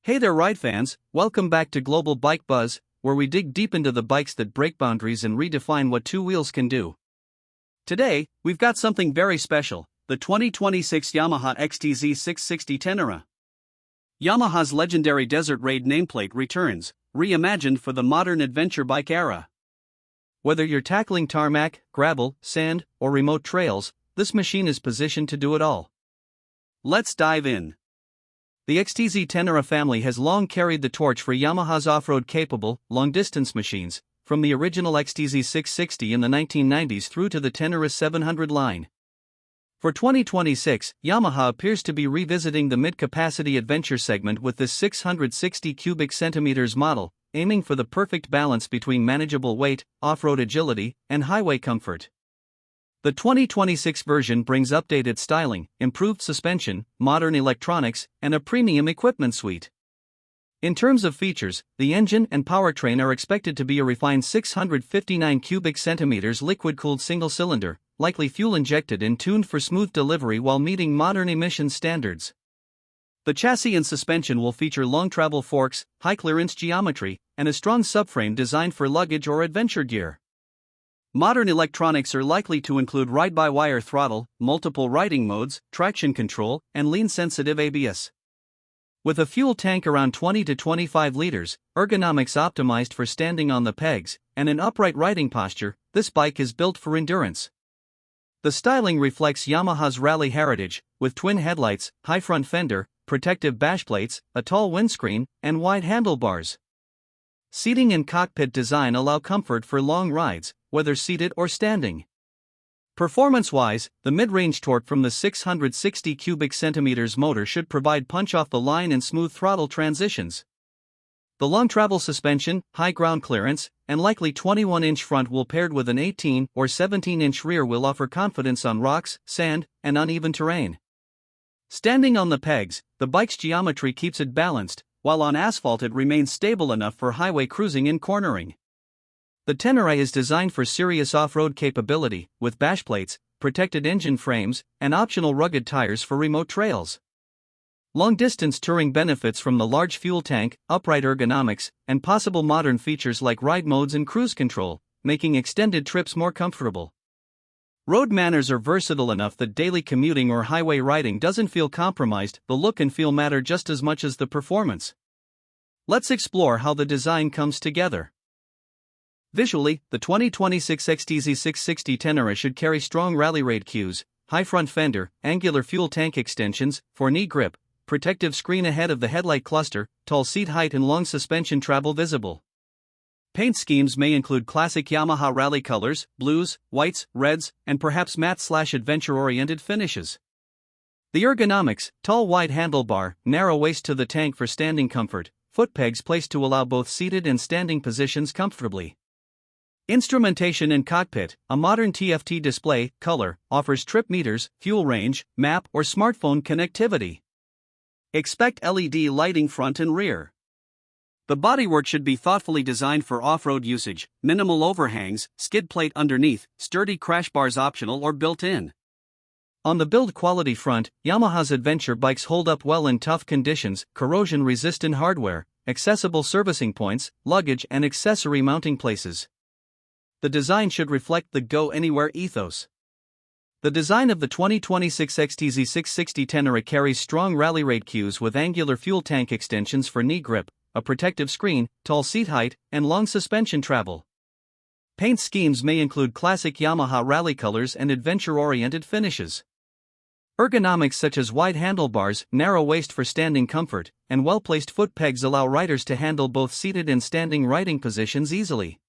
Hey there ride fans, welcome back to Global Bike Buzz, where we dig deep into the bikes that break boundaries and redefine what two wheels can do. Today, we've got something very special, the 2026 Yamaha XTZ 660 Ténéré. Yamaha's legendary Desert Raid nameplate returns, reimagined for the modern adventure bike era. Whether you're tackling tarmac, gravel, sand, or remote trails, this machine is positioned to do it all. Let's dive in. The XTZ Ténéré family has long carried the torch for Yamaha's off-road capable, long-distance machines, from the original XTZ 660 in the 1990s through to the Ténéré 700 line. For 2026, Yamaha appears to be revisiting the mid-capacity adventure segment with this 660 cubic centimeters model, aiming for the perfect balance between manageable weight, off-road agility, and highway comfort. The 2026 version brings updated styling, improved suspension, modern electronics, and a premium equipment suite. In terms of features, the engine and powertrain are expected to be a refined 659 cubic centimeters liquid-cooled single-cylinder, likely fuel-injected and tuned for smooth delivery while meeting modern emission standards. The chassis and suspension will feature long-travel forks, high-clearance geometry, and a strong subframe designed for luggage or adventure gear. Modern electronics are likely to include ride-by-wire throttle, multiple riding modes, traction control, and lean-sensitive ABS. With a fuel tank around 20 to 25 liters, ergonomics optimized for standing on the pegs, and an upright riding posture, this bike is built for endurance. The styling reflects Yamaha's rally heritage, with twin headlights, high front fender, protective bash plates, a tall windscreen, and wide handlebars. Seating and cockpit design allow comfort for long rides, whether seated or standing. Performance-wise, the mid-range torque from the 660 cubic centimeters motor should provide punch off the line and smooth throttle transitions. The long-travel suspension, high ground clearance, and likely 21-inch front wheel paired with an 18 or 17-inch rear will offer confidence on rocks, sand, and uneven terrain. Standing on the pegs, the bike's geometry keeps it balanced, while on asphalt it remains stable enough for highway cruising and cornering. The Ténéré is designed for serious off-road capability, with bash plates, protected engine frames, and optional rugged tires for remote trails. Long-distance touring benefits from the large fuel tank, upright ergonomics, and possible modern features like ride modes and cruise control, making extended trips more comfortable. Road manners are versatile enough that daily commuting or highway riding doesn't feel compromised. The look and feel matter just as much as the performance. Let's explore how the design comes together. Visually, the 2026 XTZ 660 Ténéré should carry strong rally raid cues, high front fender, angular fuel tank extensions, for knee grip, protective screen ahead of the headlight cluster, tall seat height and long suspension travel visible. Paint schemes may include classic Yamaha rally colors, blues, whites, reds, and perhaps matte/adventure-oriented finishes. The ergonomics, tall wide handlebar, narrow waist to the tank for standing comfort, foot pegs placed to allow both seated and standing positions comfortably. Instrumentation and cockpit, a modern TFT display, color, offers trip meters, fuel range, map, or smartphone connectivity. Expect LED lighting front and rear. The bodywork should be thoughtfully designed for off-road usage, minimal overhangs, skid plate underneath, sturdy crash bars optional or built-in. On the build quality front, Yamaha's adventure bikes hold up well in tough conditions, corrosion-resistant hardware, accessible servicing points, luggage and accessory mounting places. The design should reflect the go-anywhere ethos. The design of the 2026 XTZ 660 Ténéré carries strong rally raid cues with angular fuel tank extensions for knee grip, a protective screen, tall seat height, and long suspension travel. Paint schemes may include classic Yamaha rally colors and adventure-oriented finishes. Ergonomics such as wide handlebars, narrow waist for standing comfort, and well-placed foot pegs allow riders to handle both seated and standing riding positions easily.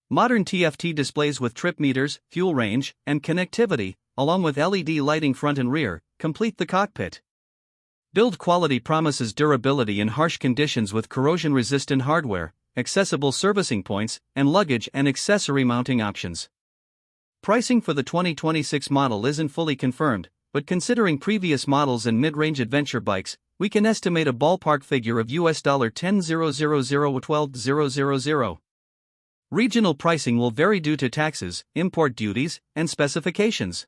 Modern TFT displays with trip meters, fuel range, and connectivity, along with LED lighting front and rear, complete the cockpit. Build quality promises durability in harsh conditions with corrosion-resistant hardware, accessible servicing points, and luggage and accessory mounting options. Pricing for the 2026 model isn't fully confirmed, but considering previous models and mid-range adventure bikes, we can estimate a ballpark figure of $10,000 to $12,000. Regional pricing will vary due to taxes, import duties, and specifications.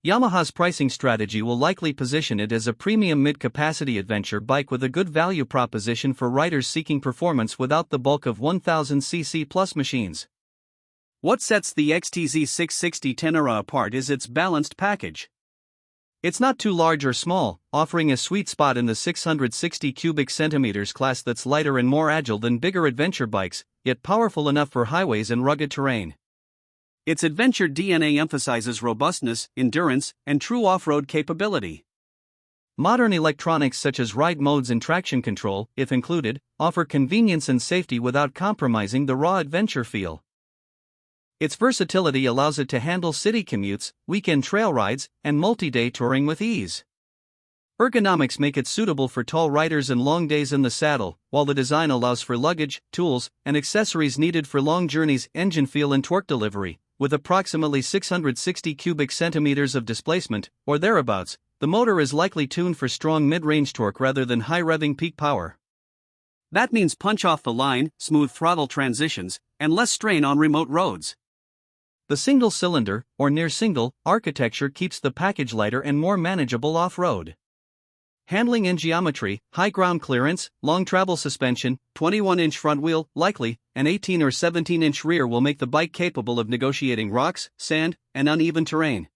Yamaha's pricing strategy will likely position it as a premium mid-capacity adventure bike with a good value proposition for riders seeking performance without the bulk of 1000cc plus machines. What sets the XTZ 660 Ténéré apart is its balanced package. It's not too large or small, offering a sweet spot in the 660 cubic centimeters class that's lighter and more agile than bigger adventure bikes, yet powerful enough for highways and rugged terrain. Its adventure DNA emphasizes robustness, endurance, and true off-road capability. Modern electronics such as ride modes and traction control, if included, offer convenience and safety without compromising the raw adventure feel. Its versatility allows it to handle city commutes, weekend trail rides, and multi-day touring with ease. Ergonomics make it suitable for tall riders and long days in the saddle, while the design allows for luggage, tools, and accessories needed for long journeys. Engine feel and torque delivery. With approximately 660 cubic centimeters of displacement, or thereabouts, the motor is likely tuned for strong mid-range torque rather than high-revving peak power. That means punch off the line, smooth throttle transitions, and less strain on remote roads. The single-cylinder, or near-single, architecture keeps the package lighter and more manageable off-road. Handling and geometry, high ground clearance, long travel suspension, 21-inch front wheel, likely, an 18 or 17-inch rear will make the bike capable of negotiating rocks, sand, and uneven terrain.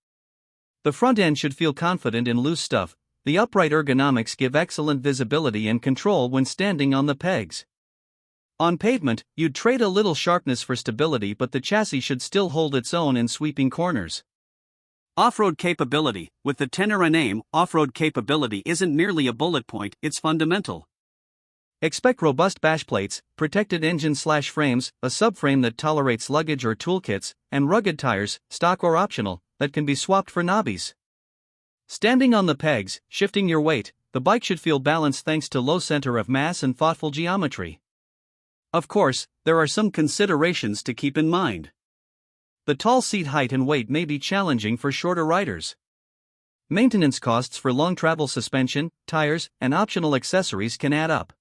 The front end should feel confident in loose stuff. The upright ergonomics give excellent visibility and control when standing on the pegs. On pavement, you'd trade a little sharpness for stability, but the chassis should still hold its own in sweeping corners. Off-road capability. With the Ténéré name, off-road capability isn't merely a bullet point, it's fundamental. Expect robust bashplates, protected engine/frames, a subframe that tolerates luggage or toolkits, and rugged tires, stock or optional, that can be swapped for knobbies. Standing on the pegs, shifting your weight, the bike should feel balanced thanks to low center of mass and thoughtful geometry. Of course, there are some considerations to keep in mind. The tall seat height and weight may be challenging for shorter riders. Maintenance costs for long travel suspension, tires, and optional accessories can add up.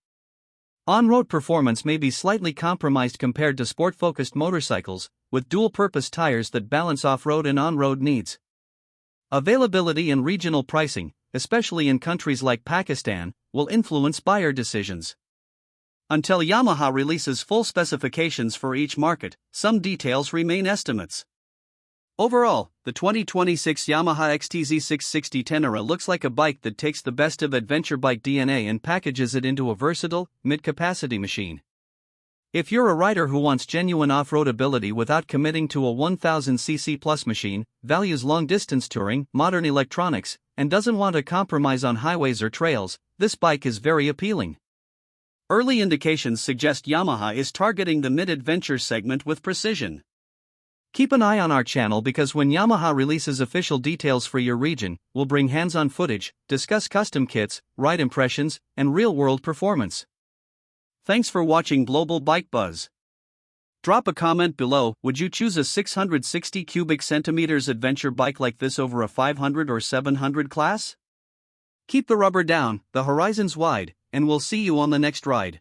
On-road performance may be slightly compromised compared to sport-focused motorcycles, with dual-purpose tires that balance off-road and on-road needs. Availability and regional pricing, especially in countries like Pakistan, will influence buyer decisions. Until Yamaha releases full specifications for each market, some details remain estimates. Overall, the 2026 Yamaha XTZ 660 Ténéré looks like a bike that takes the best of adventure bike DNA and packages it into a versatile, mid-capacity machine. If you're a rider who wants genuine off-road ability without committing to a 1000cc plus machine, values long-distance touring, modern electronics, and doesn't want to compromise on highways or trails, this bike is very appealing. Early indications suggest Yamaha is targeting the mid-adventure segment with precision. Keep an eye on our channel because when Yamaha releases official details for your region, we'll bring hands-on footage, discuss custom kits, ride impressions, and real-world performance. Thanks for watching Global Bike Buzz. Drop a comment below. Would you choose a 660 cubic centimeters adventure bike like this over a 500 or 700 class? Keep the rubber down, the horizon's wide, and we'll see you on the next ride.